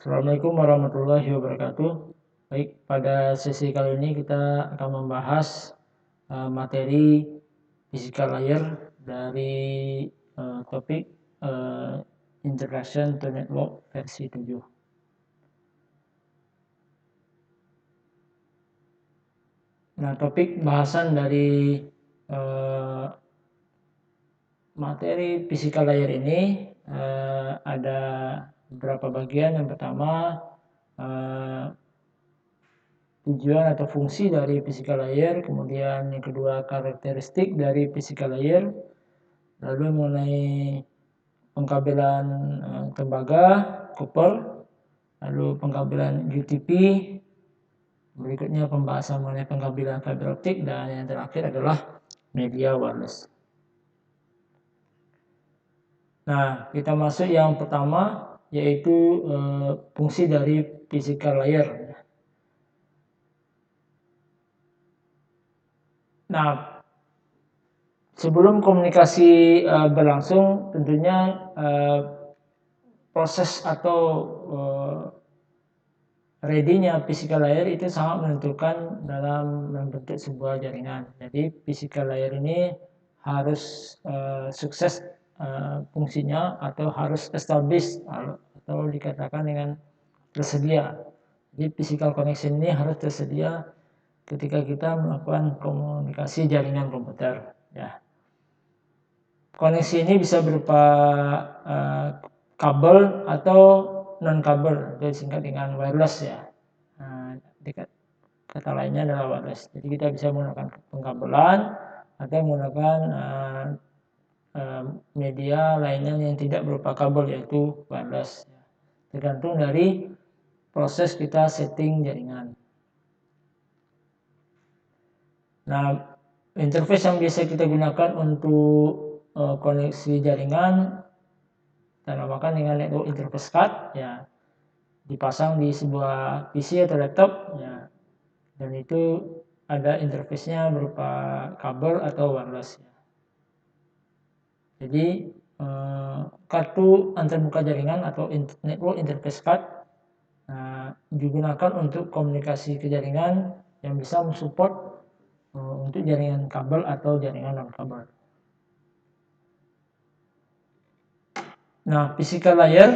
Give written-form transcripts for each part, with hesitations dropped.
Assalamualaikum warahmatullahi wabarakatuh. Baik, pada sesi kali ini kita akan membahas materi physical layer dari topik Introduction to Network versi 7. Nah, topik bahasan dari materi physical layer ini ada beberapa bagian. Yang pertama, tujuan atau fungsi dari physical layer, kemudian yang kedua karakteristik dari physical layer, lalu mengenai pengkabelan tembaga, copper, lalu pengkabelan UTP, berikutnya pembahasan mengenai pengkabelan fiber optik, dan yang terakhir adalah media wireless. Nah, kita masuk yang pertama, yaitu fungsi dari physical layer. Nah, sebelum komunikasi berlangsung, tentunya proses atau ready-nya physical layer itu sangat menentukan dalam membentuk sebuah jaringan. Jadi physical layer ini harus sukses fungsinya atau harus established atau dikatakan dengan tersedia. Jadi physical connection ini harus tersedia ketika kita melakukan komunikasi jaringan komputer. Ya. Koneksi ini bisa berupa kabel atau non kabel, jadi disingkat dengan wireless ya. Kata lainnya adalah wireless. Jadi kita bisa menggunakan pengkabelan atau menggunakan media lainnya yang tidak berupa kabel, yaitu wireless. Tergantung dari proses kita setting jaringan. Nah, interface yang biasa kita gunakan untuk koneksi jaringan kita namakan dengan network interface card, ya, dipasang di sebuah PC atau laptop, ya, dan itu ada interface-nya berupa kabel atau wireless. Ya. Jadi kartu antarmuka jaringan atau network interface card digunakan untuk komunikasi ke jaringan yang bisa mensupport untuk jaringan kabel atau jaringan non kabel. Nah, physical layer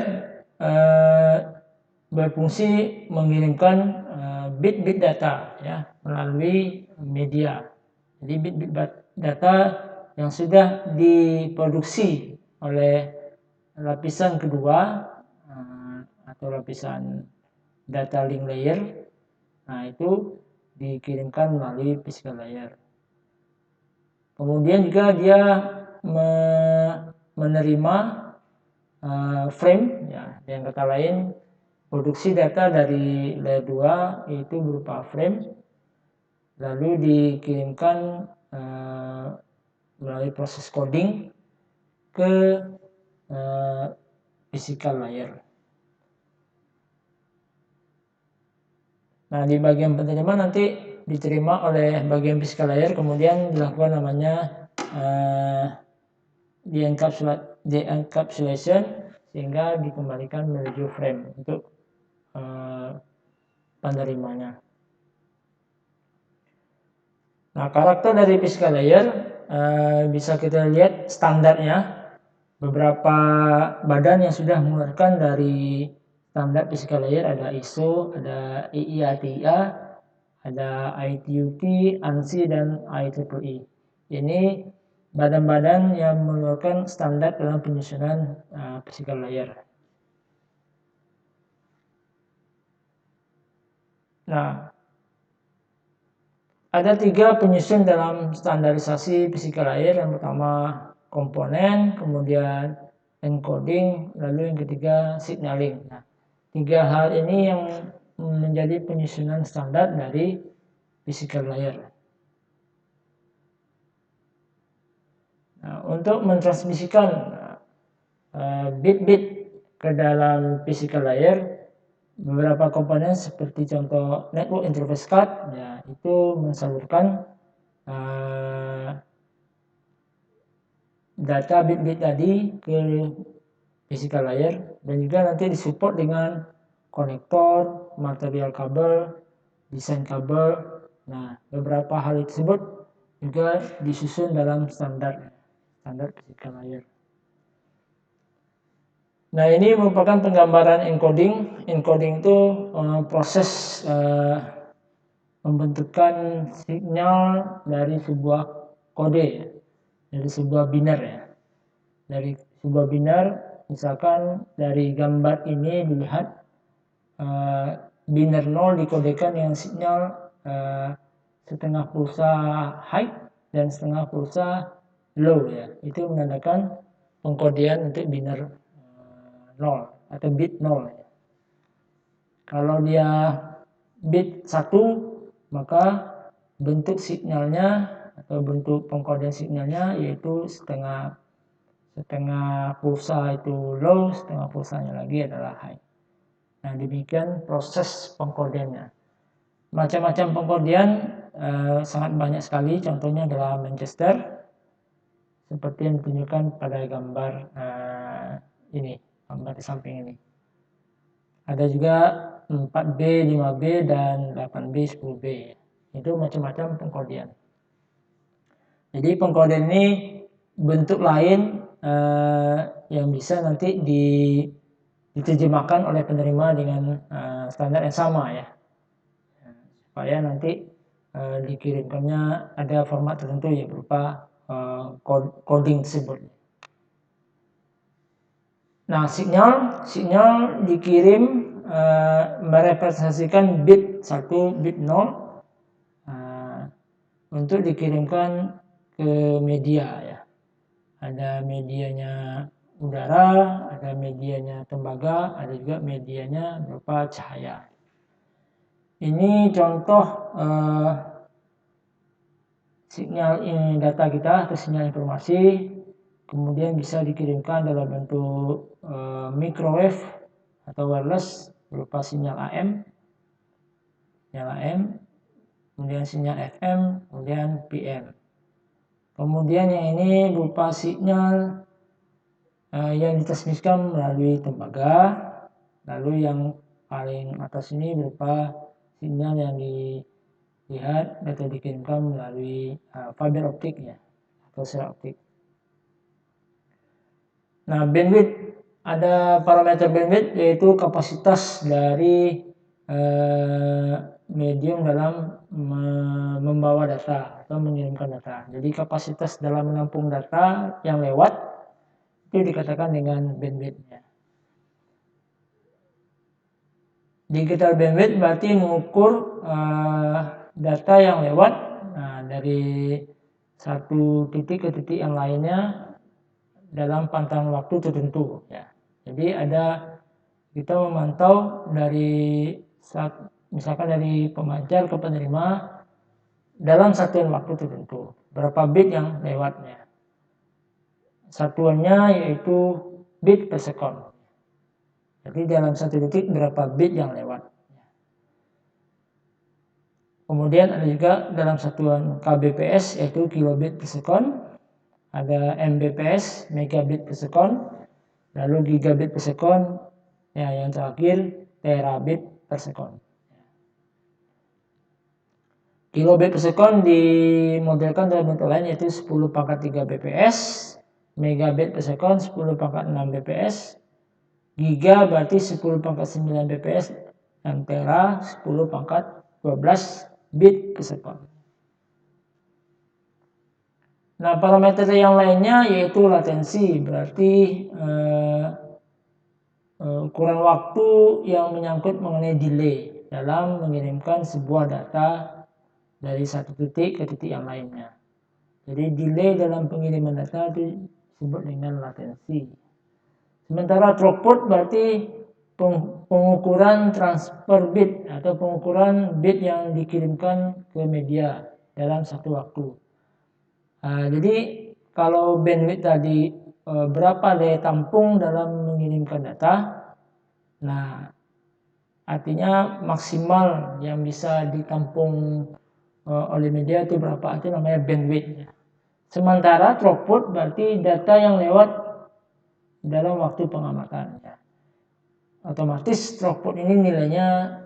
berfungsi mengirimkan bit-bit data ya melalui media. Jadi bit-bit data yang sudah diproduksi oleh lapisan kedua atau lapisan data link layer, nah itu dikirimkan melalui physical layer. Kemudian juga dia menerima frame, ya, yang kata lain produksi data dari layer 2 itu berupa frame, lalu dikirimkan melalui proses coding ke physical layer. Nah, di bagian penerimaan nanti diterima oleh bagian physical layer, kemudian dilakukan namanya de-encapsulation sehingga dikembalikan menuju frame untuk penerimanya. Nah, karakter dari physical layer bisa kita lihat standarnya. Beberapa badan yang sudah mengeluarkan dari standar physical layer ada ISO, ada EIA-TIA, ada ITU-T, ANSI, dan IEEE. Ini badan-badan yang mengeluarkan standar dalam penyusunan physical layer. Nah, ada 3 penyusun dalam standarisasi physical layer. Yang pertama komponen, kemudian encoding, lalu yang ketiga signaling. Nah, 3 hal ini yang menjadi penyusunan standar dari physical layer. Nah, untuk mentransmisikan bit-bit ke dalam physical layer, beberapa komponen seperti contoh network interface card, ya, itu mensalurkan data bit-bit tadi ke physical layer, dan juga nanti disupport dengan konektor, material kabel, desain kabel. Nah, beberapa hal tersebut juga disusun dalam standar physical layer. Nah, ini merupakan penggambaran encoding. Encoding itu proses pembentukan sinyal dari sebuah kode, dari sebuah biner ya. Dari sebuah biner, misalkan dari gambar ini dilihat biner 0 dikodekan dengan sinyal setengah pulsa high dan setengah pulsa low ya. Itu menandakan pengkodean untuk biner 0 atau bit 0 ya. Kalau dia bit 1, maka bentuk sinyalnya atau bentuk pengkodean sinyalnya yaitu setengah pulsa itu low, setengah pulsanya lagi adalah high. Nah, demikian proses pengkodeannya. Macam-macam pengkodean sangat banyak sekali, contohnya adalah Manchester, seperti yang ditunjukkan pada gambar ini, gambar di samping ini. Ada juga 4B, 5B, dan 8B, 10B. Itu macam-macam pengkodean. Jadi pengkodean ini bentuk lain yang bisa nanti diterjemahkan oleh penerima dengan standar yang sama ya. Supaya nanti dikirimkannya ada format tertentu ya berupa coding tersebut. Nah, sinyal dikirim merepresentasikan bit 1, bit 0 untuk dikirimkan ke media ya. Ada medianya udara, ada medianya tembaga, ada juga medianya berupa cahaya. Ini contoh sinyal data kita atau sinyal informasi, kemudian bisa dikirimkan dalam bentuk microwave atau wireless berupa sinyal AM, kemudian sinyal FM, kemudian PM. Kemudian yang ini berupa sinyal yang ditransmisikan melalui tembaga, lalu yang paling atas ini berupa sinyal yang dilihat atau dikirimkan melalui fiber optik ya, atau sel optik. Nah, bandwidth, ada parameter bandwidth yaitu kapasitas dari medium dalam membawa data atau mengirimkan data. Jadi kapasitas dalam menampung data yang lewat itu dikatakan dengan bandwidth-nya. Digital bandwidth berarti mengukur data yang lewat dari satu titik ke titik yang lainnya dalam pantang waktu tertentu ya. Jadi kita memantau dari misalkan dari pemancar ke penerima dalam satuan waktu tertentu, berapa bit yang lewatnya. Satuannya yaitu bit per sekon. Jadi dalam satu detik berapa bit yang lewat. Kemudian ada juga dalam satuan kbps yaitu kilobit per sekon, ada mbps megabit per sekon, lalu gigabit per sekon, ya yang terakhir terabit per sekon. Kilobit per sekon dimodelkan dalam bentuk lain yaitu 10 pangkat 3 bps, megabit per sekon 10 pangkat 6 bps, giga berarti 10 pangkat 9 bps, dan tera 10 pangkat 12 bit per sekon. Nah, parameter yang lainnya yaitu latensi, berarti ukuran waktu yang menyangkut mengenai delay dalam mengirimkan sebuah data dari satu titik ke titik yang lainnya. Jadi delay dalam pengiriman data itu disebut dengan latensi. Sementara throughput berarti pengukuran transfer bit atau pengukuran bit yang dikirimkan ke media dalam satu waktu. Jadi kalau bandwidth tadi berapa daya tampung dalam mengirimkan data, nah artinya maksimal yang bisa ditampung oleh media itu berapa, itu namanya bandwidth. Sementara throughput berarti data yang lewat dalam waktu pengamatan ya. Atau otomatis throughput ini nilainya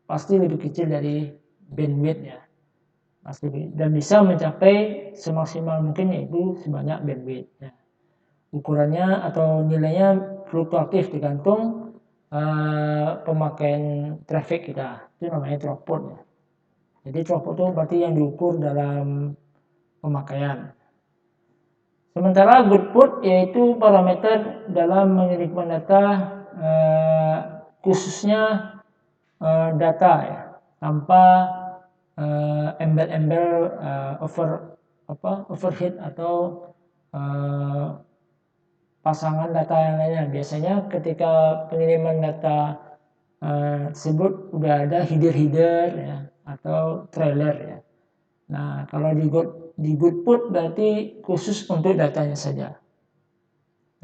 pasti lebih kecil dari bandwidth ya, pasti, dan bisa mencapai semaksimal mungkin yaitu sebanyak bandwidth ya. Ukurannya atau nilainya fluktuatif tergantung pemakaian traffic kita, itu namanya throughput ya. Jadi throughput itu berarti yang diukur dalam pemakaian. Sementara goodput yaitu parameter dalam mengirimkan data, khususnya data ya, tanpa embel-embel overhead atau pasangan data yang lainnya. Biasanya ketika pengiriman data tersebut udah ada header ya, atau trailer ya. Nah, kalau di goodput berarti khusus untuk datanya saja.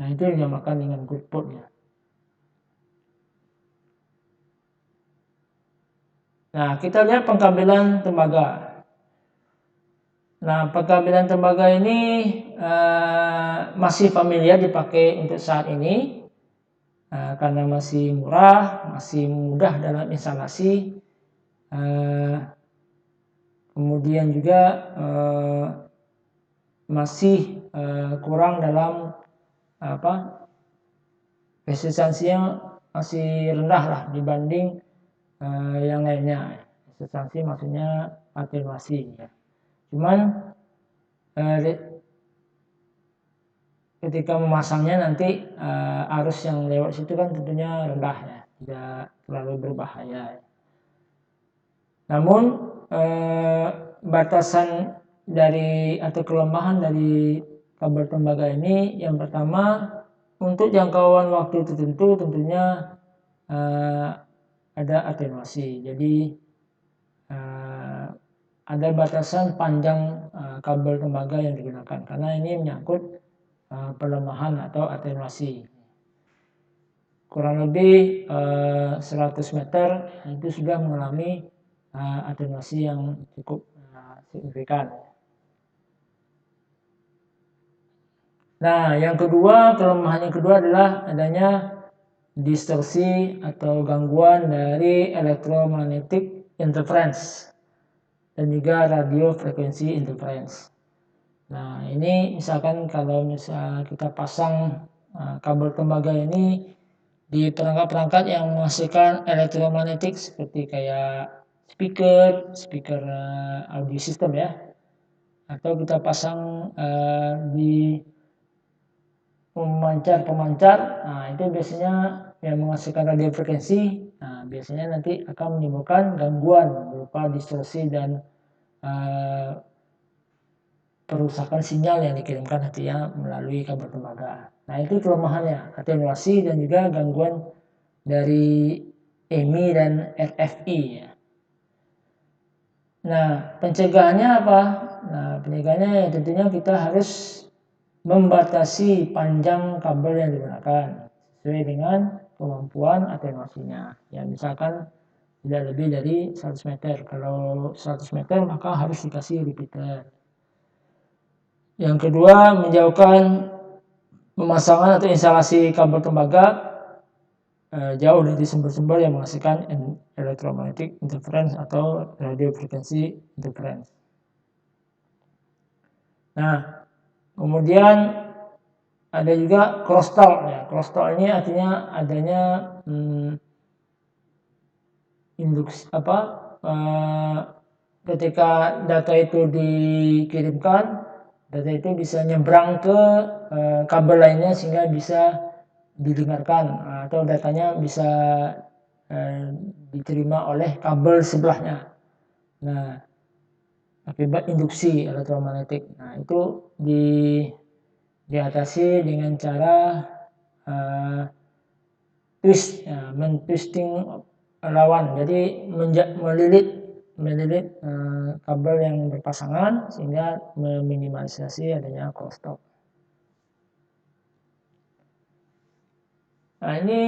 Nah, itu yang dinamakan dengan goodput ya. Nah, kita lihat pengkabelan tembaga. Nah, pengkabelan tembaga ini masih familiar dipakai untuk saat ini karena masih murah, masih mudah dalam instalasi. Kemudian juga masih kurang dalam resistansinya masih rendah lah dibanding yang lainnya. Resistansi maksudnya atenuasi ya. Cuman ketika memasangnya nanti arus yang lewat situ kan tentunya rendah ya, tidak terlalu berbahaya ya. Namun batasan dari atau kelemahan dari kabel tembaga ini, yang pertama untuk jangkauan waktu tertentu tentunya ada atenuasi. Jadi ada batasan panjang kabel tembaga yang digunakan karena ini menyangkut pelemahan atau atenuasi. Kurang lebih 100 meter itu sudah mengalami atenuasi yang cukup signifikan. Nah, yang kedua, kelemahan yang kedua adalah adanya distorsi atau gangguan dari electromagnetic interference dan juga radio frekuensi interference. Nah, ini misalkan kalau kita pasang kabel tembaga ini di perangkat-perangkat yang menghasilkan elektromagnetik seperti kayak speaker audio system ya, atau kita pasang di pemancar, nah itu biasanya yang menghasilkan radio frekuensi, nah biasanya nanti akan menimbulkan gangguan berupa distorsi dan perusakan sinyal yang dikirimkan nantinya melalui kabel tembaga. Nah, itu kelemahannya, atenuasi dan juga gangguan dari EMI dan RFI ya. Nah, pencegahannya apa? Nah, pencegahannya ya tentunya kita harus membatasi panjang kabel yang digunakan sesuai dengan kemampuan atenuasinya. Ya, misalkan tidak lebih dari 100 meter. Kalau 100 meter maka harus dikasih repeater. Yang kedua, menjauhkan pemasangan atau instalasi kabel tembaga jauh dari sumber-sumber yang menghasilkan electromagnetic interference atau radio frekuensi interference. Nah, kemudian ada juga crosstalk ya. Crosstalk ini artinya adanya induksi ketika data itu dikirimkan, data itu bisa nyebrang ke kabel lainnya sehingga bisa didengarkan atau datanya bisa diterima oleh kabel sebelahnya. Nah, akibat induksi elektromagnetik. Nah, itu diatasi dengan cara twist, ya, mentwisting lawan. Jadi melilit kabel yang berpasangan sehingga meminimalisasi adanya crosstalk. Nah, ini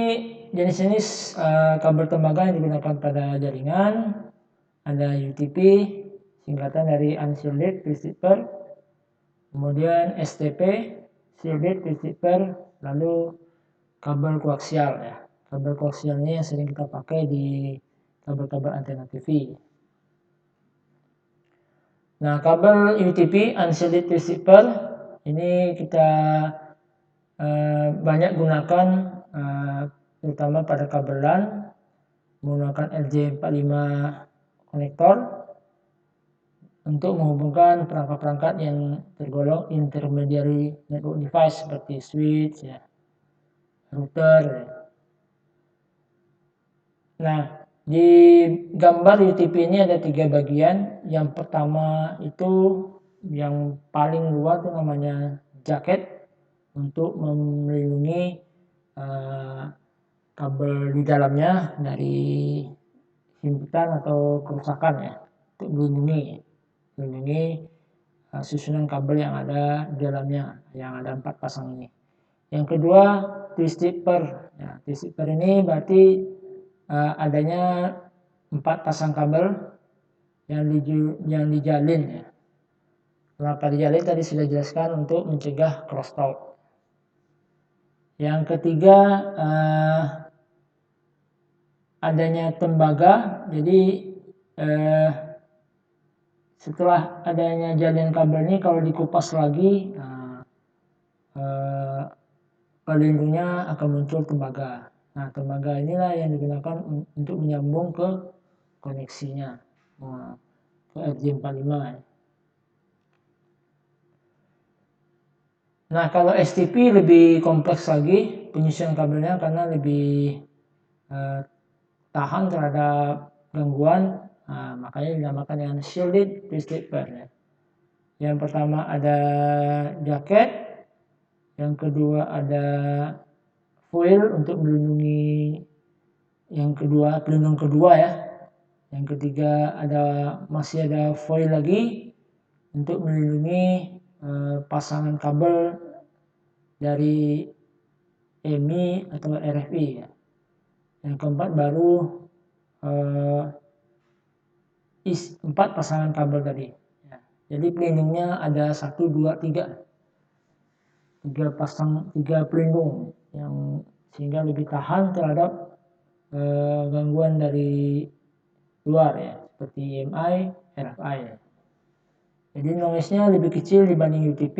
jenis-jenis kabel tembaga yang digunakan pada jaringan. Ada UTP, singkatan dari unshielded transceiver, kemudian STP, shielded transceiver, lalu kabel koaksial ya. Kabel koaksial ini yang sering kita pakai di kabel-kabel antena TV. Nah, kabel UTP unshielded receiver ini kita banyak gunakan terutama pada kabel LAN menggunakan RJ45 konektor untuk menghubungkan perangkat-perangkat yang tergolong intermediary network device seperti switch, ya, router. Ya. Nah, di gambar UTP ini ada 3 bagian. Yang pertama itu yang paling luar itu namanya jaket untuk melindungi kabel di dalamnya dari himpitan atau kerusakan, ya, untuk melindungi susunan kabel yang ada di dalamnya, yang ada 4 pasang ini. Yang kedua, T-stripper. Ya, T-stripper ini berarti adanya 4 pasang kabel yang dijalin, ya. Kenapa dijalin tadi sudah jelaskan, untuk mencegah crosstalk. Yang ketiga, adanya tembaga. Jadi setelah adanya jaringan kabel ini, kalau dikupas lagi, pelindungnya akan muncul tembaga. Nah, tembaga inilah yang digunakan untuk menyambung ke koneksinya, ke RJ45. Nah, kalau STP lebih kompleks lagi penyusunan kabelnya karena lebih tahan terhadap gangguan. Nah, makanya dinamakan yang shielded T-stripper, ya. Yang pertama ada jaket, yang kedua ada foil untuk melindungi pelindung kedua, ya. Yang ketiga masih ada foil lagi untuk melindungi pasangan kabel dari EMI atau RFI, ya. Yang keempat baru 4 pasangan kabel tadi, ya. Jadi pelindungnya ada 1, 2, 3 pelindung yang sehingga lebih tahan terhadap gangguan dari luar, ya, seperti EMI, RFI, ya. Jadi noise-nya lebih kecil dibanding UTP,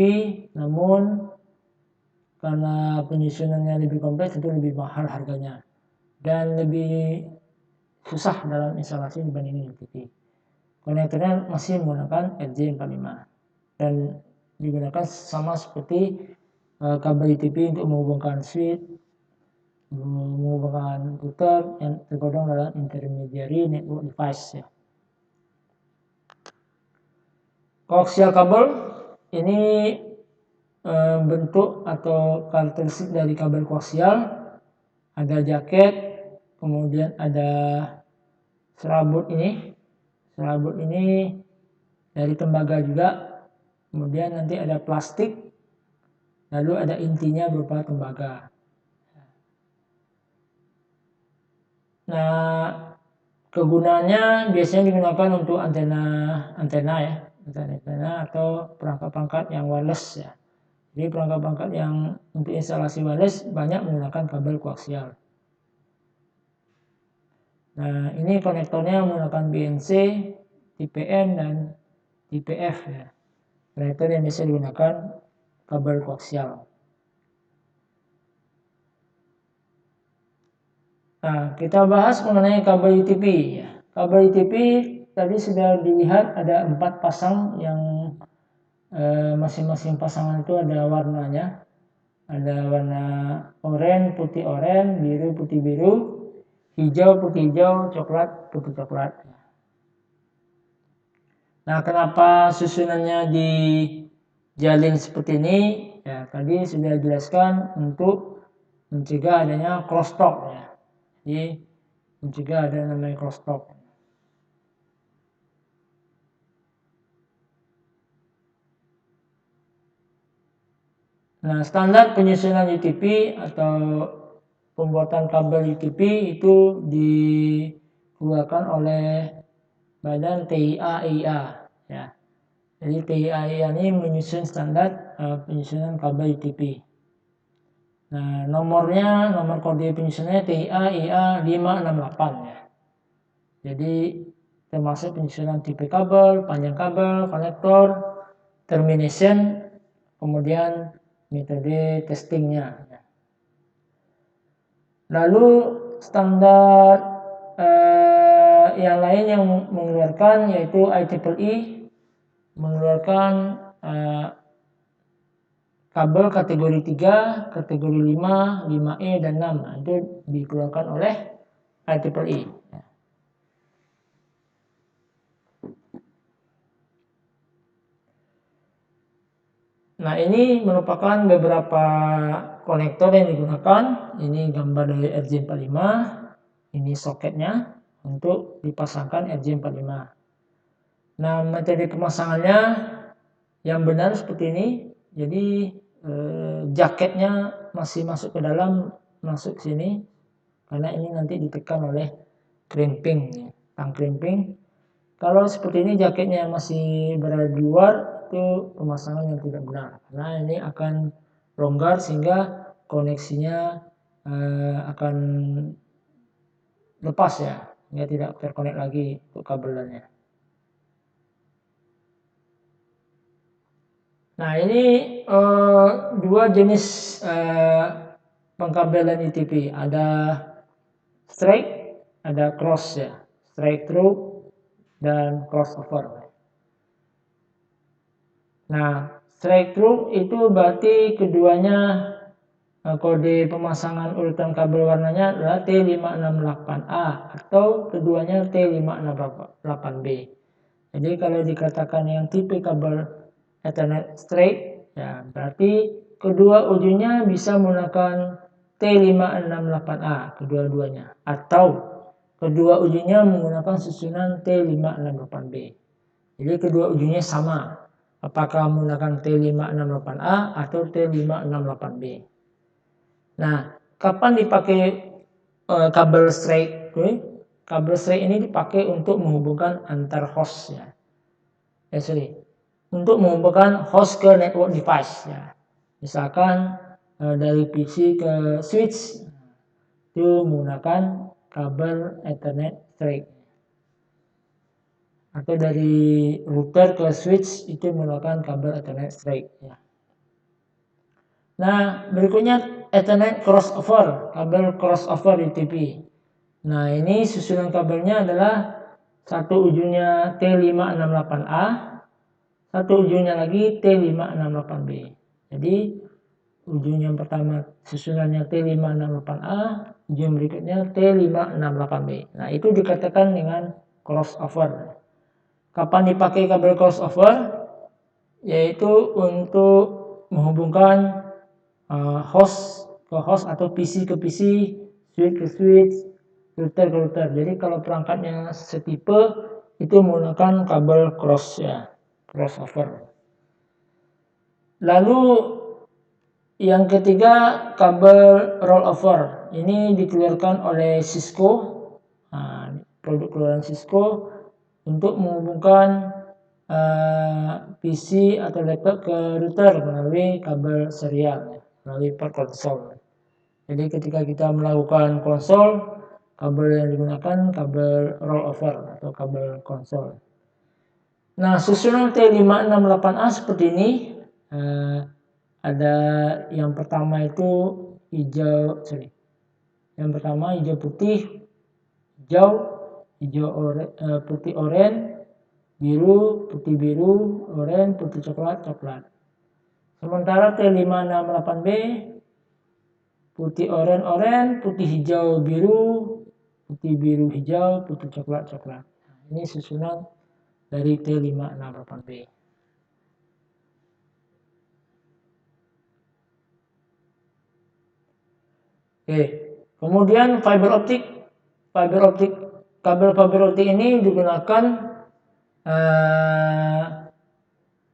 namun karena penyusunannya lebih kompleks itu lebih mahal harganya dan lebih susah dalam instalasi dibanding UTP. Konektornya masih menggunakan RJ45 dan digunakan sama seperti kabel UTP untuk menghubungkan switch, menghubungkan router yang tergolong dalam intermediary network device, ya. Koaksial kabel ini bentuk atau karakteristik dari kabel koaksial. Ada jaket, kemudian ada serabut ini dari tembaga juga, kemudian nanti ada plastik, lalu ada intinya berupa tembaga. Nah, kegunaannya biasanya digunakan untuk antena, ya, antena atau perangkat-perangkat yang wireless, ya. Jadi perangkat-perangkat yang untuk instalasi wireless banyak menggunakan kabel koaksial. Nah, ini konektornya menggunakan BNC, TPN, dan TPF, ya. Konektor yang bisa digunakan kabel koaksial. Nah, kita bahas mengenai kabel UTP, ya. Kabel UTP tadi sudah dilihat ada 4 pasang yang masing-masing pasangan itu ada warnanya. Ada warna oranye, putih oranye, biru, putih biru, hijau, putih hijau, coklat, putih coklat. Nah, kenapa susunannya dijalin seperti ini? Ya, tadi sudah dijelaskan untuk mencegah adanya crosstalk, ya. Jadi mencegah ada namanya crosstalk. Nah, standar penyusunan UTP atau pembuatan kabel UTP itu dikeluarkan oleh Badan TIA-EIA, ya. Jadi TIA-EIA ini menyusun standar penyusunan kabel UTP. Nah, nomor kode penyusunannya TIA IA 568 ya. Jadi termasuk penyusunan tipe kabel, panjang kabel, konektor, termination, kemudian metode testingnya. Lalu standar yang lain yang mengeluarkan yaitu IEEE mengeluarkan kabel kategori 3, kategori 5, 5E dan 6. Nah, itu dikeluarkan oleh IEEE. Nah, ini merupakan beberapa konektor yang digunakan. Ini gambar dari RJ45. Ini soketnya untuk dipasangkan RJ45. Nah, metode pemasangannya yang benar seperti ini. Jadi jaketnya masih masuk ke dalam, masuk sini, karena ini nanti ditekan oleh crimping, tang crimping. Kalau seperti ini jaketnya masih berada di luar, itu pemasangan yang tidak benar, karena ini akan longgar sehingga koneksinya akan lepas ya, sehingga tidak terkonek lagi untuk kabelannya. Nah, ini dua jenis pengkabelan ITP, ada straight, ada cross ya, straight through dan crossover. Nah, straight through itu berarti keduanya kode pemasangan urutan kabel warnanya adalah T568A atau keduanya T568B. Jadi kalau dikatakan yang tipe kabel Ethernet straight, ya berarti kedua ujungnya bisa menggunakan T568A kedua-duanya, atau kedua ujungnya menggunakan susunan T568B. Jadi kedua ujungnya sama, apakah menggunakan T568A atau T568B. Nah, kapan dipakai kabel straight? Kabel straight ini dipakai untuk menghubungkan antar host ya. Untuk menghubungkan host ke network device ya. Misalkan dari PC ke switch itu menggunakan kabel Ethernet straight. Atau dari router ke switch itu menggunakan kabel Ethernet straight ya. Nah, berikutnya Ethernet crossover, kabel crossover ITP. Nah, ini susunan kabelnya adalah satu ujungnya T568A, satu ujungnya lagi T568B. Jadi ujung yang pertama susunannya T568A, ujung berikutnya T568B. Nah, itu dikatakan dengan crossover. Kapan dipakai kabel crossover? Yaitu untuk menghubungkan host ke host atau PC ke PC, switch ke switch, router ke router. Jadi kalau perangkatnya setipe itu menggunakan kabel crossover. Lalu yang ketiga kabel rollover. Ini dikeluarkan oleh Cisco, produk keluaran Cisco untuk menghubungkan PC atau laptop ke router melalui kabel serial, melalui per konsol. Jadi ketika kita melakukan konsol, kabel yang digunakan kabel rollover atau kabel konsol. Nah, susunan T568A seperti ini. Ada yang pertama itu yang pertama hijau putih, putih oranye, biru, putih biru, oranye, putih coklat. Sementara T568B putih oranye, putih hijau biru, putih biru hijau, putih coklat. Ini susunan dari T568B. Oke, kemudian kabel fiber optik ini digunakan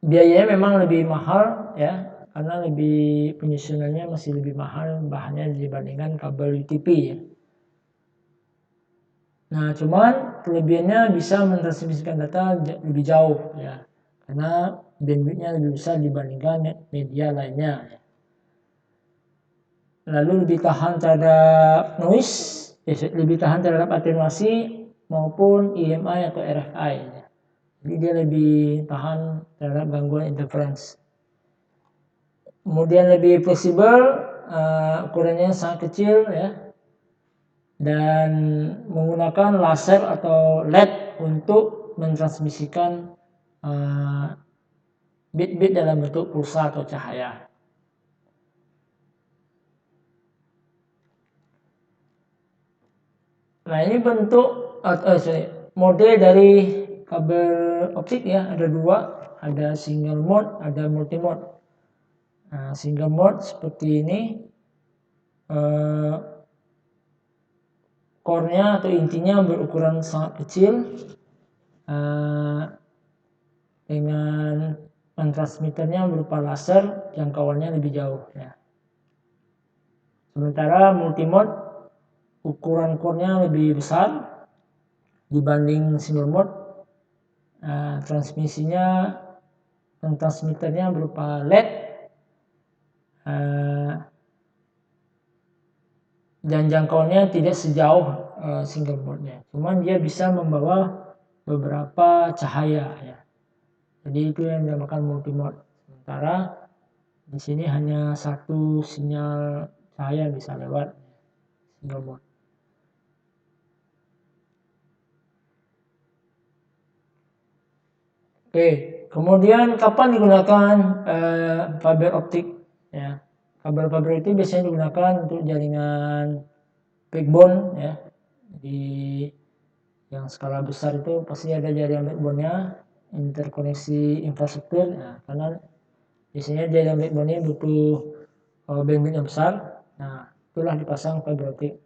biayanya memang lebih mahal ya, karena penyusunannya masih lebih mahal bahannya dibandingkan kabel UTP ya. Nah, cuman kelebihannya bisa mentransmisikan data lebih jauh ya, karena bandwidthnya lebih besar dibandingkan media lainnya ya. lalu lebih tahan terhadap noise, lebih tahan terhadap atenuasi maupun EMI atau RFI. Jadi dia lebih tahan terhadap gangguan interference. Kemudian lebih fleksibel, ukurannya sangat kecil ya, dan menggunakan laser atau LED untuk mentransmisikan bit-bit dalam bentuk pulsa atau cahaya. Nah, ini bentuk mode dari kabel optik ya, ada dua, ada single mode, ada multi mode. Nah, single mode seperti ini, core-nya atau intinya berukuran sangat kecil, dengan transmitternya berupa laser, jangkauannya lebih jauh ya. Sementara multimode ukuran core-nya lebih besar dibanding single mode. Transmitternya berupa LED, dan jangkauannya tidak sejauh single mode-nya. Cuman dia bisa membawa beberapa cahaya ya. Jadi itu yang dinamakan multimode. Sementara di sini hanya satu sinyal cahaya bisa lewat single mode. Oke, kemudian kapan digunakan fiber optik ya? Kabel fiber itu biasanya digunakan untuk jaringan backbone ya. Di yang skala besar itu pasti ada jaringan backbone-nya, interkoneksi infrastruktur. Nah, karena biasanya jaringan backbone-nya butuh bandwidth yang besar. Nah, itulah dipasang fiber optik.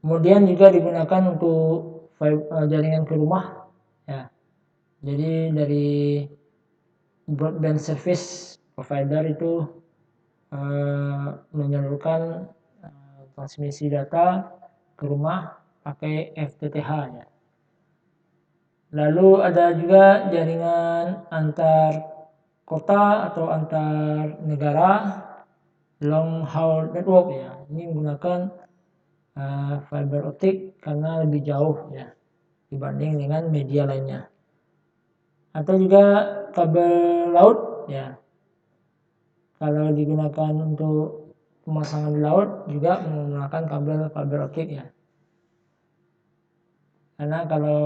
Kemudian juga digunakan untuk jaringan ke rumah ya. Jadi dari broadband service provider itu menyalurkan transmisi data ke rumah pakai FTTH ya. Lalu ada juga jaringan antar kota atau antar negara, long haul network ya. Ini menggunakan fiber optik karena lebih jauh ya dibanding dengan media lainnya. Atau juga kabel laut ya. Kalau digunakan untuk pemasangan di laut juga menggunakan kabel fiber optik ya. Karena kalau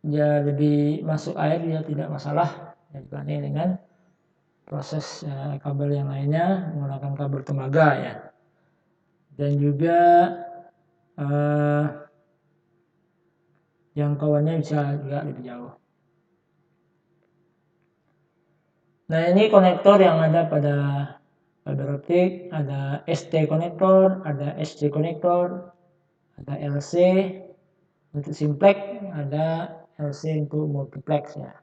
dia lebih masuk air dia tidak masalah ya, dibanding dengan proses kabel yang lainnya menggunakan kabel tembaga ya. Dan juga jangkauannya bisa juga lebih jauh. Nah, ini konektor yang ada pada fiber optik, ada ST konektor, ada SC konektor, ada LC untuk simplex, ada LC untuk multiplex ya.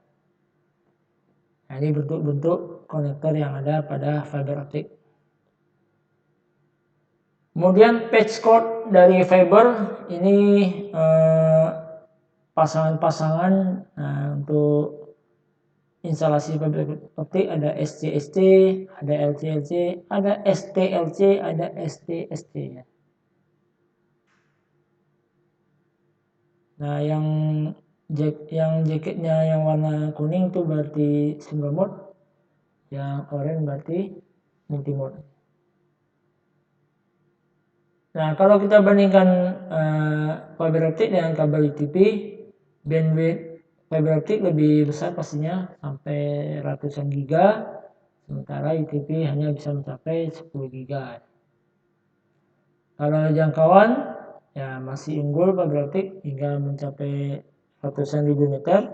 Nah, ini bentuk-bentuk konektor yang ada pada fiber optik. Kemudian patch cord dari fiber ini pasangan-pasangan untuk instalasi fiber optik ada SC-SC, ada LC-LC, ada ST-LC, ada ST-ST ya. Nah, yang jaketnya yang warna kuning itu berarti single mode, yang oranye berarti multi mode. Nah, kalau kita bandingkan fiber optik dengan kabel UTP, bandwidth fiber optik lebih besar pastinya sampai ratusan giga, sementara UTP hanya bisa mencapai 10 giga. Kalau jangkauan ya masih unggul fiber optik hingga mencapai ratusan ribu meter.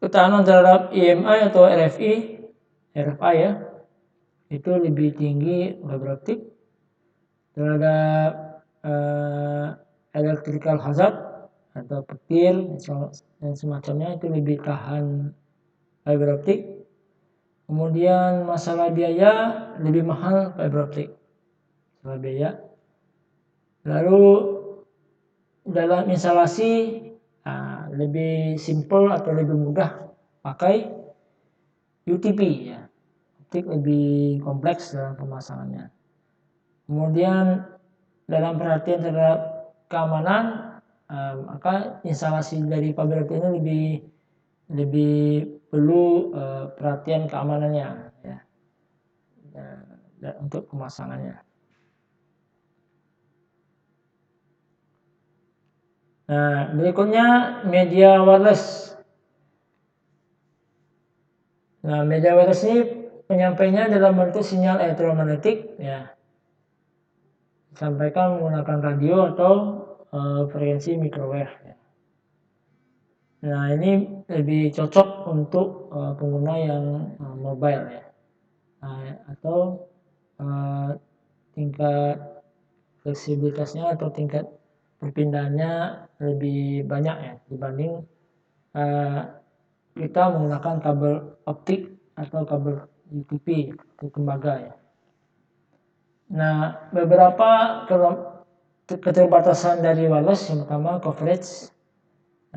Ketahanan terhadap EMI atau RFI ya, itu lebih tinggi fiber optik. Terhadap electrical hazard atau petir dan semacamnya itu lebih tahan fiber optik. Kemudian masalah biaya lebih mahal fiber optik, masalah biaya. Lalu dalam instalasi lebih simple atau lebih mudah pakai UTP ya. Optik lebih kompleks dalam pemasangannya. Kemudian dalam perhatian terhadap keamanan, maka instalasi dari fiber optik ini lebih perlu perhatian keamanannya ya, untuk pemasangannya. Nah, berikutnya media wireless. Nah, media wireless ini penyampainya dalam bentuk sinyal elektromagnetik ya, disampaikan menggunakan radio atau frekuensi microwave ya. Nah, ini lebih cocok untuk pengguna yang mobile ya, atau tingkat fleksibilitasnya atau tingkat perpindahannya lebih banyak ya dibanding kita menggunakan kabel optik atau kabel UPP, tembaga ya. Nah, beberapa keterbatasan dari wireless, yang pertama coverage.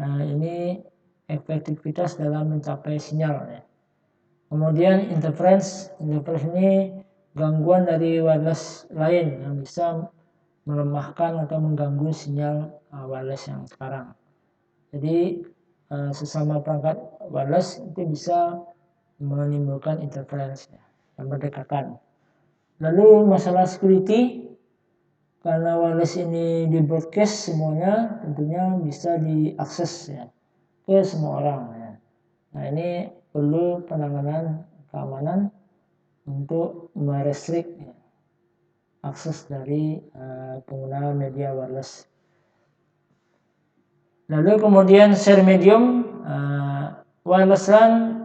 Ini efektivitas dalam mencapai sinyal ya. Kemudian interference ini gangguan dari wireless lain yang bisa melemahkan atau mengganggu sinyal wireless yang sekarang. Jadi sesama perangkat wireless itu bisa menimbulkan interference ya, dan berdekatan. Lalu masalah security, karena wireless ini di broadcast semuanya, tentunya bisa diakses ya ke semua orang ya. Nah, ini perlu penanganan keamanan untuk merestrict ya, akses dari pengguna media wireless. Lalu kemudian share medium, wireless LAN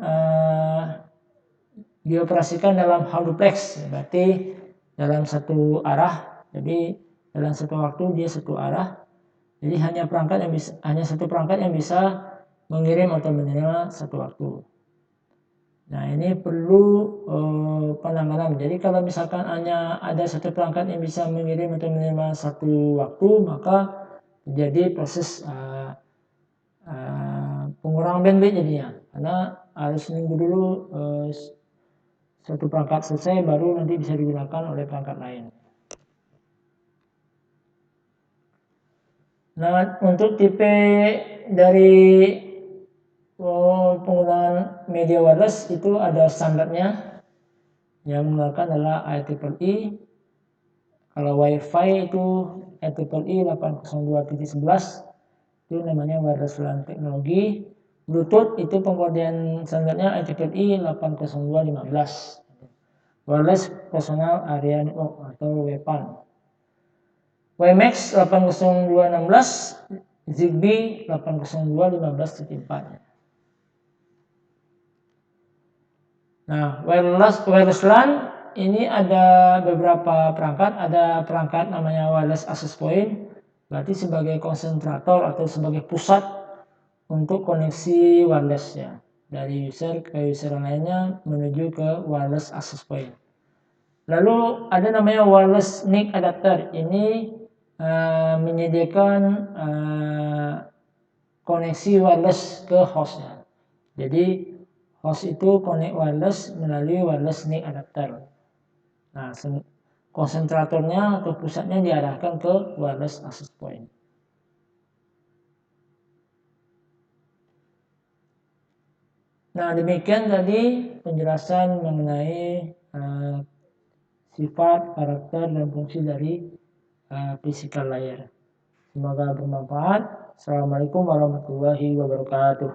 dioperasikan dalam hal duplex, berarti dalam satu arah. Jadi dalam satu waktu dia satu arah. Jadi hanya satu perangkat yang bisa mengirim atau menerima satu waktu. Nah, ini perlu penanganan. Jadi kalau misalkan hanya ada satu perangkat yang bisa mengirim atau menerima satu waktu, maka terjadi proses pengurangan bandwidth jadinya, karena harus nunggu dulu satu perangkat selesai baru nanti bisa digunakan oleh perangkat lain. Nah, untuk tipe dari penggunaan media wireless itu ada standarnya, yang menggunakan adalah IEEE. Kalau WiFi itu IEEE 802.11, itu namanya wireless LAN teknologi. Bluetooth itu pengkodean standarnya IEEE 802.15, wireless personal area network atau WPAN. WiMAX 802.16, Zigbee 802.15.4. Nah, wireless LAN ini ada beberapa perangkat. Ada perangkat namanya wireless access point, berarti sebagai konsentrator atau sebagai pusat untuk koneksi wireless ya, dari user ke user lainnya menuju ke wireless access point. Lalu ada namanya wireless NIC adapter. Ini menyediakan koneksi wireless ke hostnya. Jadi host itu connect wireless melalui wireless NIC adapter. Nah, konsentratornya atau pusatnya diarahkan ke wireless access point. Nah, demikian tadi penjelasan mengenai sifat, karakter, dan fungsi dari physical layer. Semoga bermanfaat. Assalamualaikum warahmatullahi wabarakatuh.